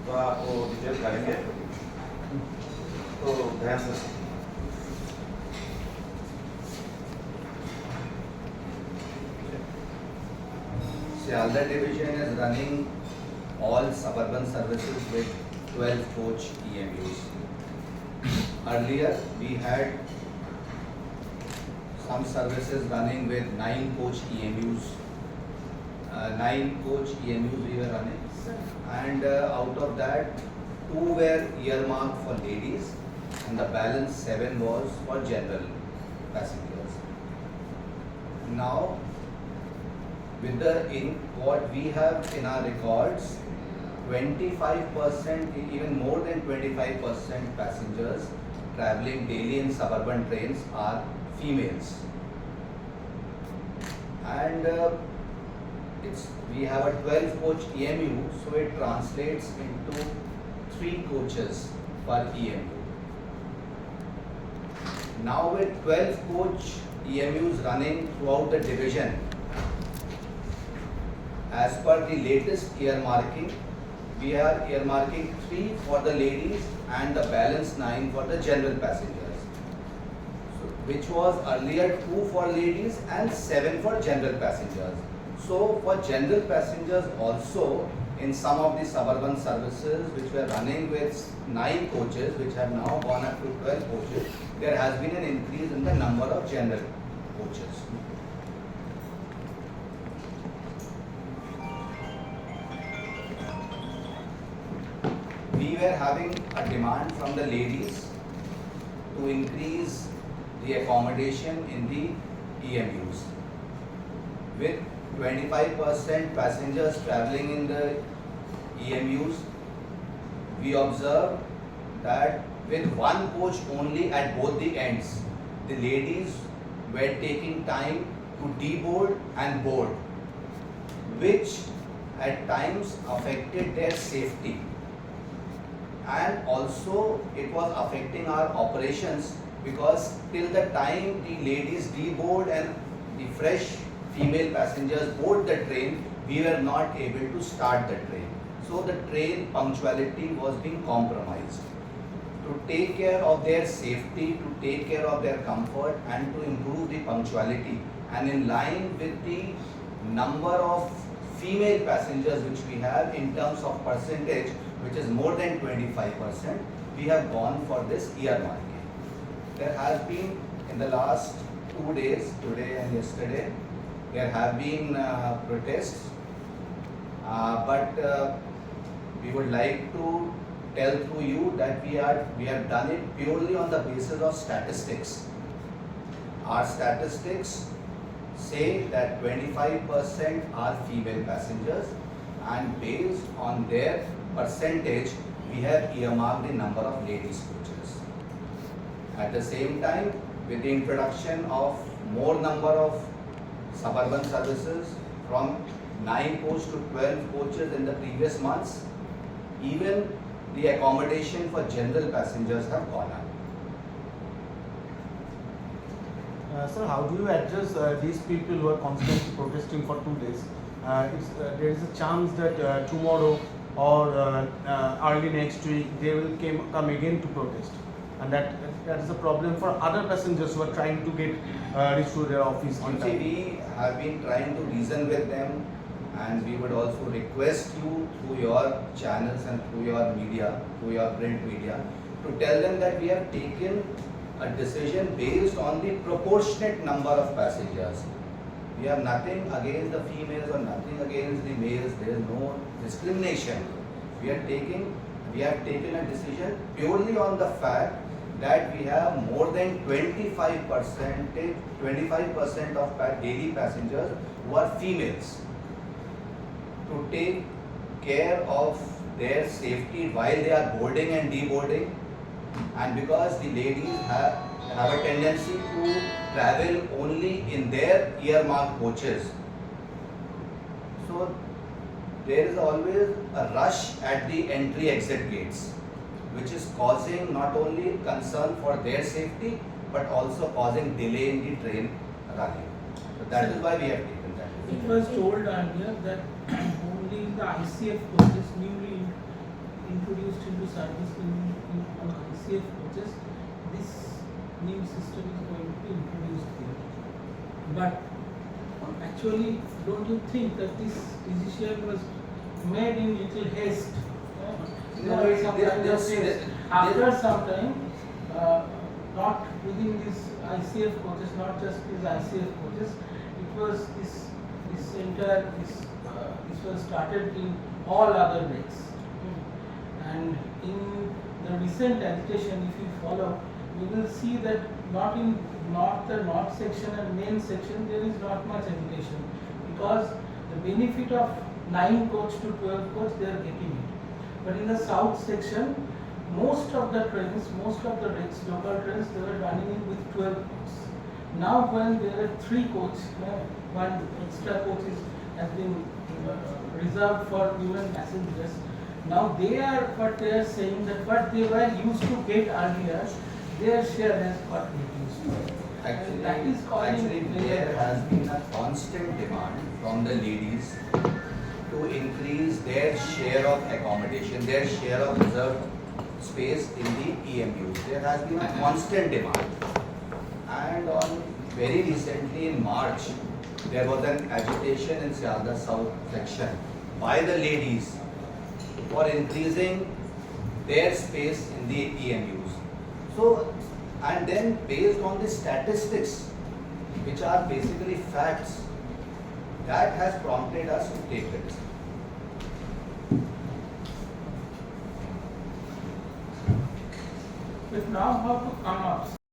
तो आप वो डिटेल करेंगे तो ध्यान से Sialdah division is running all suburban services with 12 coach EMUs. Earlier we had some services running with 9 coach EMUs. 9 coach EMUs we were running, and out of that 2 were earmarked for ladies and the balance 7 was for general passengers. Now with what we have in our records, 25%, even more than 25% passengers traveling daily in suburban trains are females. And we have a 12 coach EMU, so it translates into 3 coaches per EMU. Now with 12 coach EMUs running throughout the division, as per the latest earmarking, we are earmarking 3 for the ladies and the balance 9 for the general passengers. So, which was earlier 2 for ladies and 7 for general passengers. So for general passengers also, in some of the suburban services which were running with 9 coaches, which have now gone up to 12 coaches, there has been an increase in the number of general coaches. We were having a demand from the ladies to increase the accommodation in the EMUs. With 25% passengers traveling in the EMUs, we observed that with 1 coach only at both the ends, the ladies were taking time to deboard and board, which at times affected their safety. And also it was affecting our operations because till the time the ladies deboard and the fresh female passengers board the train, we were not able to start the train. So the train punctuality was being compromised. To take care of their safety, to take care of their comfort and to improve the punctuality, and in line with the number of female passengers which we have in terms of percentage, which is more than 25%, we have gone for this earmarking. There has been in the last 2 days, today and yesterday, there have been protests, but we would like to tell through you that we have done it purely on the basis of statistics. Our statistics say that 25% are female passengers, and based on their percentage, we have earmarked the number of ladies coaches. At the same time, with the introduction of more number of suburban services from 9 coach to 12 coaches in the previous months, even the accommodation for general passengers have gone up. Sir, how do you address these people who are constantly protesting for 2 days? There is a chance that tomorrow or early next week they will come again to protest, and that is a problem for other passengers who are trying to get reach to their office on time. We have been trying to reason with them, and we would also request you through your channels and through your media, through your print media, to tell them that we have taken a decision based on the proportionate number of passengers. We have nothing against the females or nothing against the males. There is no discrimination. We have taken a decision purely on the fact that we have more than 25% of daily passengers who are females. To take care of their safety while they are boarding and deboarding, and because the ladies have a tendency to travel only in their earmarked coaches, so there is always a rush at the entry exit gates, which is causing not only concern for their safety but also causing delay in the train running. So that is why we have taken that. It was told earlier that only the ICF coaches, newly actually, don't you think that this decision was made in little haste? No, There are some kind of this- haste. After some time, not within these ICF coaches, not just these ICF coaches, it was this entire this was started in all other breaks. And in the recent agitation, if you follow, you will see that not in the north section and main section there is not much agitation, because the benefit of 9 coach to 12 coach they are getting it. But in the south section, most of the trains, most of the rakes, local trains, they were running in with 12 coaches. Now when there are 3 coach, one extra coach has been reserved for women passengers. Now they are saying that what they were used to get earlier, their share has got reduced. Actually, That is causing actually there has been a constant demand from the ladies to increase their share of accommodation, their share of reserved space in the EMUs. There has been a constant demand. And on very recently in March, there was an agitation in Sialdah South section by the ladies for increasing their space in the EMUs. So, and then based on the statistics, which are basically facts, that has prompted us to take the decision. But now how to come up?